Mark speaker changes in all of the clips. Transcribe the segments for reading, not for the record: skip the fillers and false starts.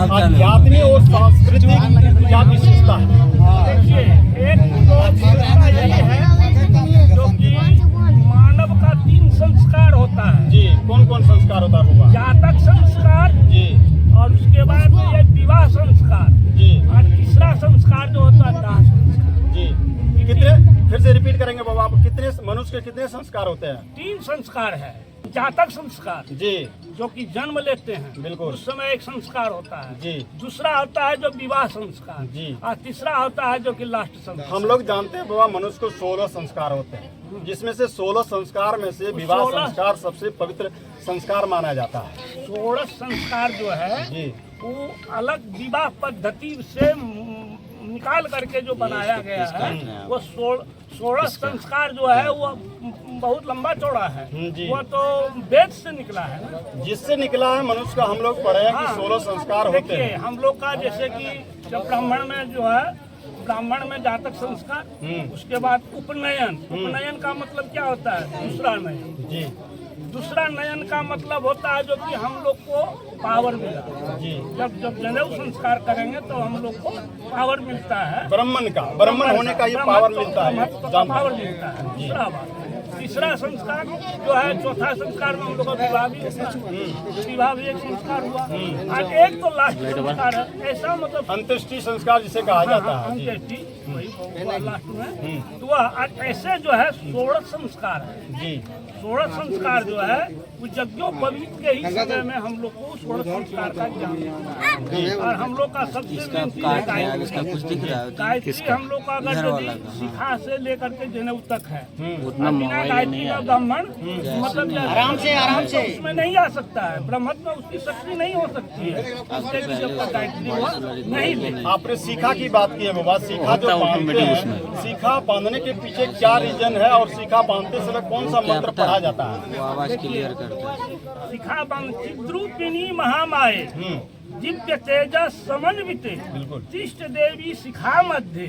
Speaker 1: आध्यात्मिक और सांस्कृतिक क्या विशेषता है?
Speaker 2: देखिए, एक तो विशेषता यही है जो कि मानव का 3 संस्कार होता है।
Speaker 1: जी, कौन कौन संस्कार होता है बाबा?
Speaker 2: जातक संस्कार
Speaker 1: जी
Speaker 2: और उसके बाद ये विवाह संस्कार
Speaker 1: जी
Speaker 2: और तीसरा संस्कार जो होता है दाह संस्कार।
Speaker 1: जी। कितने, फिर से रिपीट करेंगे बाबा, आप कितने मनुष्य के कितने संस्कार होते हैं?
Speaker 2: 3 संस्कार है। जातक संस्कार
Speaker 1: जी
Speaker 2: जो कि जन्म लेते हैं,
Speaker 1: बिल्कुल।
Speaker 2: उस समय एक संस्कार होता है।
Speaker 1: जी।
Speaker 2: दूसरा होता है जो विवाह संस्कार
Speaker 1: जी।
Speaker 2: और तीसरा होता है जो कि लास्ट संस्कार।
Speaker 1: हम लोग जानते हैं बाबा मनुष्य को 16 संस्कार होते हैं, जिसमें से 16 संस्कार में से विवाह
Speaker 2: 16
Speaker 1: संस्कार सबसे पवित्र संस्कार माना जाता है।
Speaker 2: 16 संस्कार जो है
Speaker 1: जी
Speaker 2: वो अलग विवाह पद्धति से निकाल करके जो बनाया गया है, वो 16 संस्कार जो है वो बहुत लंबा चौड़ा है।
Speaker 1: जी।
Speaker 2: वो तो वेद से निकला है ना।
Speaker 1: जिससे निकला है मनुष्य का, हम लोग पढ़े हैं कि 16 संस्कार होते
Speaker 2: देखिए,
Speaker 1: हैं।
Speaker 2: हम लोग का जैसे कि जब ब्राह्मण में जो है, ब्राह्मण में जातक संस्कार, उसके बाद उपनयन। उपनयन का मतलब क्या होता है? दूसरा नयन।
Speaker 1: जी
Speaker 2: दूसरा नयन का मतलब होता है जो कि हम लोग को पावर मिला।
Speaker 1: जी।
Speaker 2: जब जनेऊ संस्कार करेंगे तो हम लोग को पावर मिलता है।
Speaker 1: ब्राह्मण होने का ये पावर मिलता है,
Speaker 2: पावर मिलता है। दूसरा बात, तीसरा संस्कार जो है, चौथा संस्कार में हम लोग का विवाह भी होता है। विवाह भी एक संस्कार हुआ और एक तो लास्ट संस्कार है। ऐसा मतलब
Speaker 1: अंत्येष्टि संस्कार जिसे कहा जाता है। जी
Speaker 2: अंत्येष्टि वही लास्ट में। तो वह ऐसे जो है 16 संस्कार है।
Speaker 1: जी
Speaker 2: 16 संस्कार जो है वो यज्ञोपवीत के ही समय में हम लोग को 16 संस्कार का ज्ञान होता है। और हम लोग का सबसे मेन चीज है गायत्री। हम लोग का अगर यदि शिखा से लेकर के जनेऊ तक है, बिना गायत्री का ब्राह्मण मतलब आराम से उसमें नहीं आ सकता है। ब्रह्मत्व में उसकी शक्ति नहीं हो सकती है, उसके लिए जब तक गायत्री वो नहीं ले।
Speaker 1: आपने सीखा की बात की है बाबा, सीखा जो बांधते हैं, सीखा बांधने के पीछे क्या रीजन है और सीखा बांधते समय कौन सा मंत्र पढ़ा जाता है?
Speaker 3: आवाज क्लियर करते हैं।
Speaker 2: शिखा बंध चिद्रूपिणी महामाये दिव्य तेजस समन्विते तिष्ठ देवी शिखा मध्य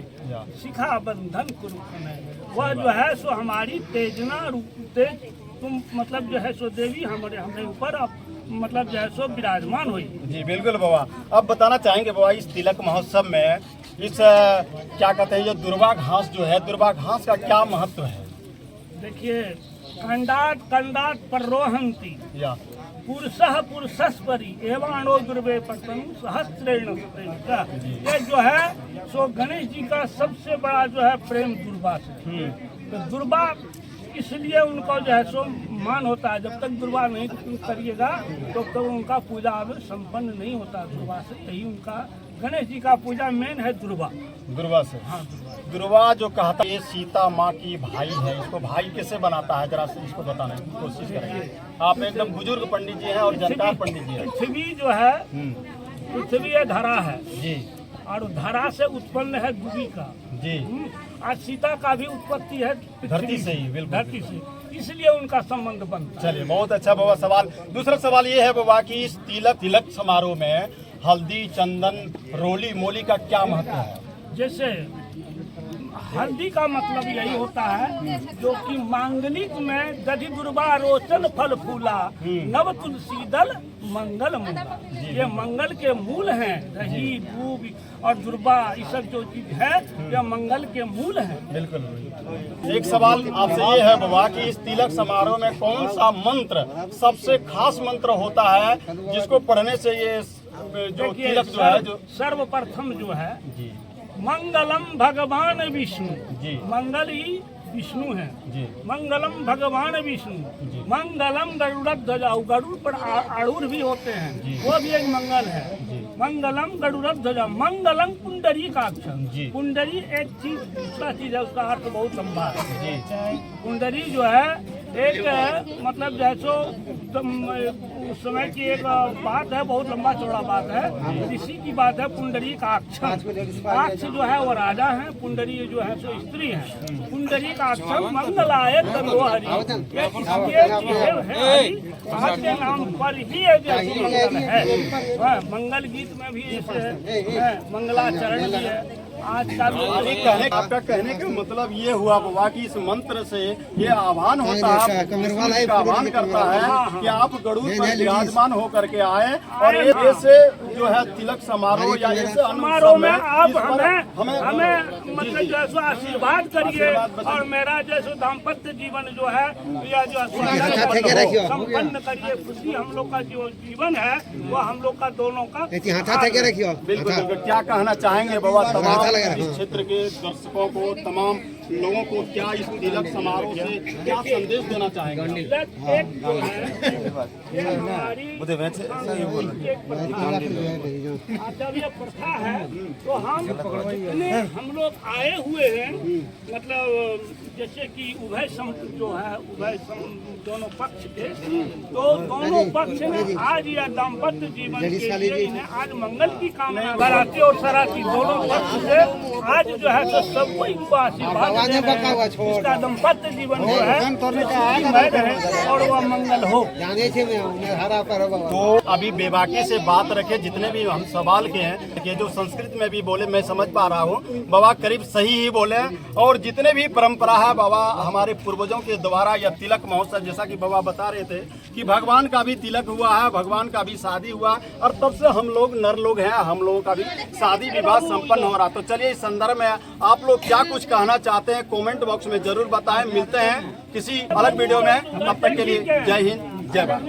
Speaker 2: शिखा बंधन कुरुखने। वह जो है सो हमारी तेजना रूप तेज तुम मतलब जो है सो देवी हमारे ऊपर मतलब जो है सो विराजमान हुई।
Speaker 1: जी बिल्कुल बाबा। अब बताना चाहेंगे बाबा, इस तिलक महोत्सव में इस क्या कहते हैं, ये दुर्वा घास जो है, दुर्वा घास का क्या महत्व है?
Speaker 2: देखिए, कंडात पर्रोहंती
Speaker 1: या
Speaker 2: पुरुषस्परी एवाणो दुर्वे पतन सहस्रेण सतेन। ये जो है सो गणेश जी का सबसे बड़ा जो है प्रेम दुर्वा से। तो दुर्वा इसलिए उनका जो है सो मान होता है। जब तक दुर्वा नहीं करिएगा तो उनका पूजा संपन्न नहीं होता दुर्वा से। यही उनका गणेश जी का पूजा मेन है दुर्वा
Speaker 1: से।
Speaker 2: हाँ,
Speaker 1: दुर्वा जो कहता है ये सीता माँ की भाई है, इसको भाई कैसे बनाता है, जरा से इसको बताने की कोशिश करेंगे। आप एकदम बुजुर्ग पंडित जी हैं और जानकार पंडित जी हैं।
Speaker 2: पृथ्वी जो है, पृथ्वी ये धरा है
Speaker 1: जी,
Speaker 2: और धरा से उत्पन्न है दुबी का
Speaker 1: जी।
Speaker 2: आज सीता का भी उत्पत्ति है
Speaker 1: धरती से ही, बिल्कुल
Speaker 2: धरती से, इसलिए उनका संबंध बनता है।
Speaker 1: चलिए, बहुत अच्छा बाबा सवाल। दूसरा सवाल ये है बाबा कि इस तिलक समारोह में हल्दी, चंदन, रोली मोली का क्या महत्व है?
Speaker 2: जैसे हल्दी का मतलब यही होता है जो कि मांगलिक में दधि दुर्वा रोचन फल फूला नव तुलसी दल मंगल मूला। ये मंगल के मूल हैं। दही, दूब और दुर्वा, ये सब जो चीज है ये मंगल के मूल हैं।
Speaker 1: बिल्कुल। एक सवाल आपसे ये है बाबा कि इस तिलक समारोह में कौन सा मंत्र सबसे खास मंत्र होता है जिसको पढ़ने से ये जो तिलक जो है जो
Speaker 2: सर्वप्रथम जो है
Speaker 1: जी
Speaker 2: मंगलम भगवान विष्णु।
Speaker 1: जी
Speaker 2: मंगल ही विष्णु है।
Speaker 1: जी
Speaker 2: मंगलम भगवान विष्णु। मंगलम गरुड़ध्वजा, गरुड़ पर आरूढ़ भी होते हैं, वो भी एक मंगल है। मंगलम गरुड़ध्वजा। मंगलम पुंडरी का अक्षर। पुंडरी एक चीज, दूसरा चीज है, उसका अर्थ बहुत लंबा है। पुंडरी जो है एक मतलब जैसो उस समय की एक बात है, बहुत लंबा चौड़ा बात है, ऋषि की बात है। पुंडरी का अक्ष जो है वो राजा है, पुंडरी जो है सो स्त्री है। पुंडरी का अक्षर मंगलाय तनोहरि, ये आपके नाम पर ही है जैसे मंगल है। मंगल गीत में भी मंगलाचरण भी है। आजकल
Speaker 1: आपका कहने का मतलब ये हुआ बाबा कि इस मंत्र से ये आह्वान होता है, विष्णु का आह्वान करता है कि आप गरुड़ पर विराजमान होकर के आए और ऐसे जो है तिलक समारोह या ऐसे
Speaker 2: समारोह में आप हमें मतलब जैसे आशीर्वाद करिए और मेरा जैसे दाम्पत्य जीवन जो है या जो संपन्न करिए। खुशी हम लोग का जो जीवन है वो हम लोग का दोनों का।
Speaker 1: बिल्कुल बिल्कुल। क्या कहना चाहेंगे बाबा तमाम इस क्षेत्र के दर्शकों को, तमाम लोगों को, क्या इस तिलक समारोह से क्या संदेश देना चाहेंगे?
Speaker 2: तिलक एक जो है ये हमारी आचार्य प्रथा है। तो हम जितने हम लोग आए हुए हैं मतलब जैसे कि उभय जो है उभय दोनों पक्ष के, तो दोनों पक्ष में आज यह दाम्पत्य जीवन के लिए इन्हें आज मंगल की कामना, बाराती और सराती दोनों पक्ष से आज जो है तो सबको इनको आशीर्वाद इसका दाम्पत्य जीवन जो है और वह मंगल हो।
Speaker 1: तो अभी बेबाकी से बात रखे, जितने भी हम सवाल के हैं कि जो संस्कृत में भी बोले मैं समझ पा रहा हूँ बाबा, करीब सही ही बोले। और जितने भी परंपरा है बाबा हमारे पूर्वजों के द्वारा या तिलक महोत्सव, जैसा कि बाबा बता रहे थे कि भगवान का भी तिलक हुआ है, भगवान का भी शादी हुआ और तब से हम लोग नर लोग हैं, हम लोगों का भी शादी विवाह संपन्न हो रहा। तो चलिए इस संदर्भ में आप लोग क्या कुछ कहना चाहते हैं कमेंट बॉक्स में जरूर बताएं। मिलते हैं किसी अलग वीडियो में, तब तक के लिए जय हिंद जय भारत।